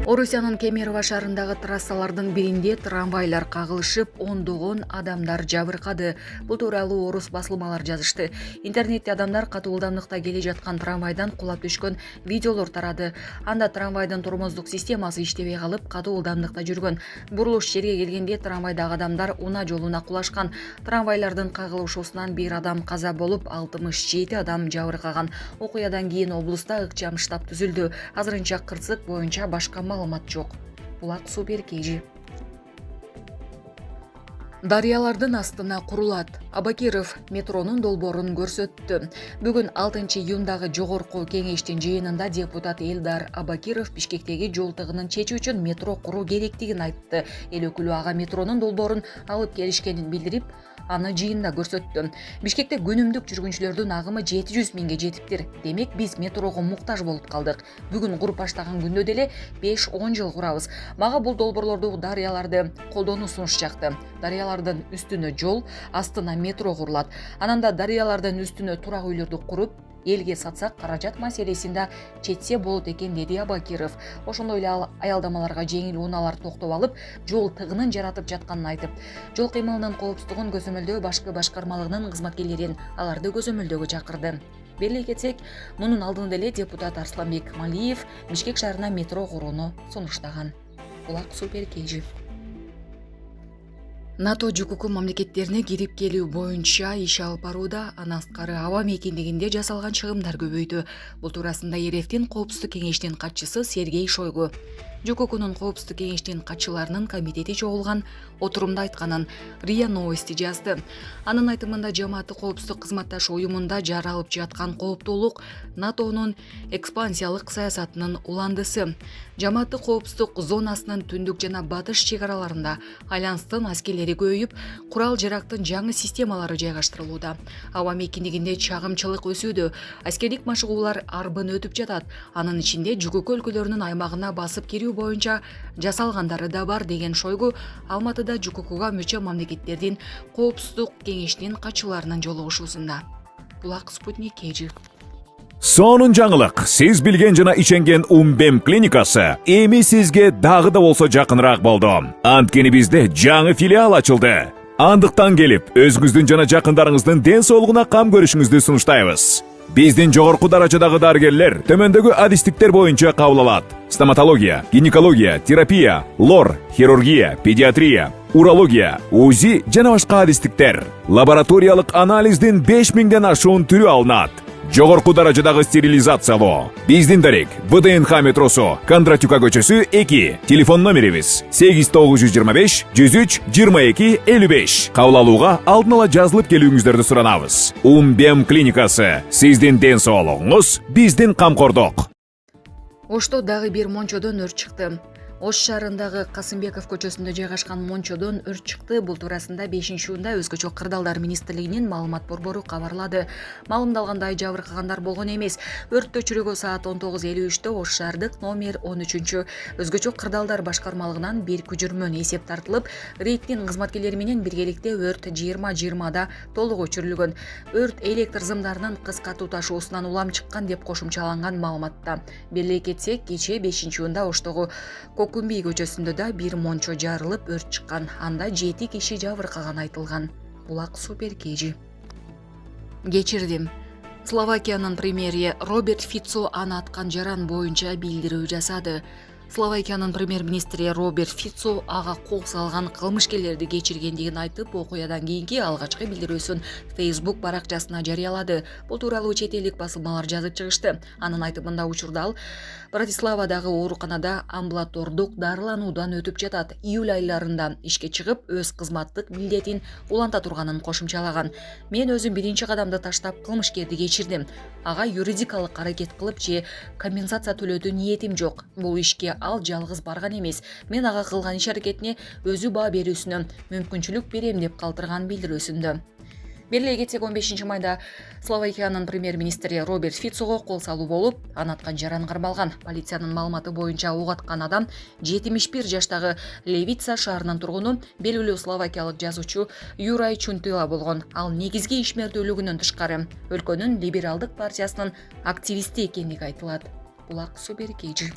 Орусиянын Кемерово шаарындагы трассалардын биринде трамвайлар кагылышып, ондогон адамдар жабыркады. Бул тууралуу орус басылмалар жазышты. Интернетте адамдар катуу ылдамдыкта келе жаткан трамвайдан кулап түшкөн видеолор тарады. Анда трамвайдын тормоздук системасы иштебей калып, катуу ылдамдыкта жүргөн. Бурулуш жерге келгенде трамвайдагы адамдар унаа жолуна кулашкан. Трамвайлардын кагылышуусунан бир адам каза болуп, 67 адам жабыркаган. Окуядан кийин облуста ыкчам штаб түзүлдү. Азырынча кырсык боюнча башка маалымат жок. Булак Супер Кежи. Дарыялардын астына курулат. Абакиров метронун долбоорун көрсөттү. Бүгүн 6-июндагы жогорку кеңештин жыйынында депутат Элдар Абакиров Бишкектеги жол тыгынын чечүү үчүн метро куруу керектигин айтты. Эл өкүлү ага метронун долбоорун алып келишкенин билдирип, аны жыйында көрсөттү. Бишкекте күнүмдүк жүргүнчүлөрдүн агымы 700 миңге жетиптир. Демек биз метрого муктаж болуп калдык. Бүгүн куруп баштаган күндө деле 5-10 жыл курабыз. Мага бул долбоорлорду дарыяларды колдонуу сунуш жакты. Дарыялардын үстүнө жол, астына метро курулат. Ананда дарыялардын үстүнө турак үйлөрдү куруп, элге сатсак каражат маселесинде четсе болот экен, деди Абакиров. Ошондой эле аялдамаларга жеңил унаалар токтоп алып, жол тыгынын жаратып жатканын айтып, жол кыймылынын коопсуздугун көзөмөлдөө башкармалыгынын кызматкерлерин аларды көзөмөлдөөгө чакырды. Беле кетсек, мунун алдында эле депутат Арсланбек Малиев Бишкек шаарына метро курууну сунуштаган. Булак Супер Кежи. НАТО ЖКК мамлекеттерине кирип келүү боюнча иш алып барууда, андан сырткары аба мейкиндигинде жасалган чыгымдар көбөйдү. Бул туурасында РФтин коопсуздук кеңештин катчысы Сергей Шойгу ЖККнун коопсуздук кеңештин катчыларынын комитети чогулган отурумда айтканын РИА Новости жазды. Анын айтымында жамааттык коопсуздук кызматташы уюмунда жаралып жаткан кооптуулук НАТОнун экспансиялык саясатынын уландысы. Жамааттык коопсуздук зонасынын түндүк жана батыш чек араларында альянстын аскерлери көбөйүп, курал-жарактын жаңы системалары жайгаштырылууда. Аба мейкиндигинде чагымчылык өсүүдө, аскердик машыгуулар арбын өтүп жатат. Анын ичинде ЖКК өлкөлөрүнүн аймагына басып кирүү боюнча жасалгандары да бар, деген Шойгу Алматыда ЖККга мүчө мамлекеттердин коопсуздук кеңешинин катчыларынын жолугушуусунда. Булак Спутник Кежи. Сонун жаңылык. Сиз билген жана иченген Умбем клиникасы эми сизге дагы да болсо жакыныраак болду. Анткени бизде жаңы филиал ачылды. Андыктан келип, өзүңүздүн жана жакындарыңыздын ден соолугуна кам көрүшүңүздү сунуштайбыз. Биздин жогорку даражадагы дарыгерлер төмөндөгү адистиктер боюнча кабыл алат: стоматология, гинекология, терапия, лор, хирургия, педиатрия, урология, УЗИ жана башка адистиктер. Лабораториялык анализдин 5000ден ашуун түрү алынат. Жогорку даражадагы стерилизациялоо. Биздин дарек ВДНХ метросу, Кондратюка көчөсү 2. Телефон номерибиз 8925 103 22 55. Кабыл алууга алдын ала жазылып келүүңүздөрдү суранабыз. Умбем клиникасы. Сиздин ден соолугуңуз, биздин камкордук. Ошто дагы бир мончодон өрт чыкты. Ош шаарындагы Касымбеков көчөсүндө жайгашкан мончодон өрт чыкты. Бул туурасында 5-июнда өзгөчө кырдаалдар министрлигинин маалымат борбору кабарлады. Маалымдалгандай жабыркагандар болгон эмес. Өрттө чүрөгө саат 19:53 Ош шаардык номер 13 өзгөчө кырдаалдар башкармалыгынан бир күчүрмөн эсеп тартылып, рейдтин кызматкерлери менен биргеликте өрт 20:20 толук өчүрүлгөн. Өрт электр зымдарынын кыска туташуусунан улам чыккан деп кошумчаланган маалыматта. Беле кетсек, кечээ 5-июнда Оштогу Кокумби көчөсүндө да бир мончо жарылып өрт чыккан. Анда 7 киши жабыркаган айтылган. Булак Супер Кежи. Кечирдим. Словакиянын премьери Роберт Фицо аны аткан жаран боюнча билдирүү жасады. Словакиянын премьер-министри Роберт Фицо ага кол салган кылмышкерлерди кечиргендигин айтып, окуядан кийинки алгачкы билдирүүсүн Facebook баракчасына жарыялады. Бул тууралуу чет элдик басылмалар жазып чыгышты. Анын айтымында учурда ал Братиславадагы ооруканада амбулатордук дарылануудан өтүп жатат. Июль айларында ишке чыгып, өз кызматтык милдетин уланта турганын кошумчалаган. Мен өзүм биринчи кадамды таштап кылмышкерди кечирдим. Ага юридикалык аракет кылып же компенсация төлөөдү ниетим жок. Бул ишке ал жалгыз барган эмес. Мен ага кылган иш аракетине өзү баа берүүсүнө мүмкүнчүлүк берем деп калтырган билдирүүсүндө. Беле кетсек, 15 майда Словакиянын премьер-министри Роберт Фицого кол салуу болуп, аны аткан жаран кармалган. Полициянын маалыматы боюнча ок аткан адам 71 жаштагы Левица шаарынын тургуну, белгилүү словакиялык жазуучу Юрай Чунтыла болгон. Ал негизги ишмердүүлүгүнөн тышкары өлкөнүн либералдык партиясынын активисти экендиги айтылат. Булак Супер Кежи.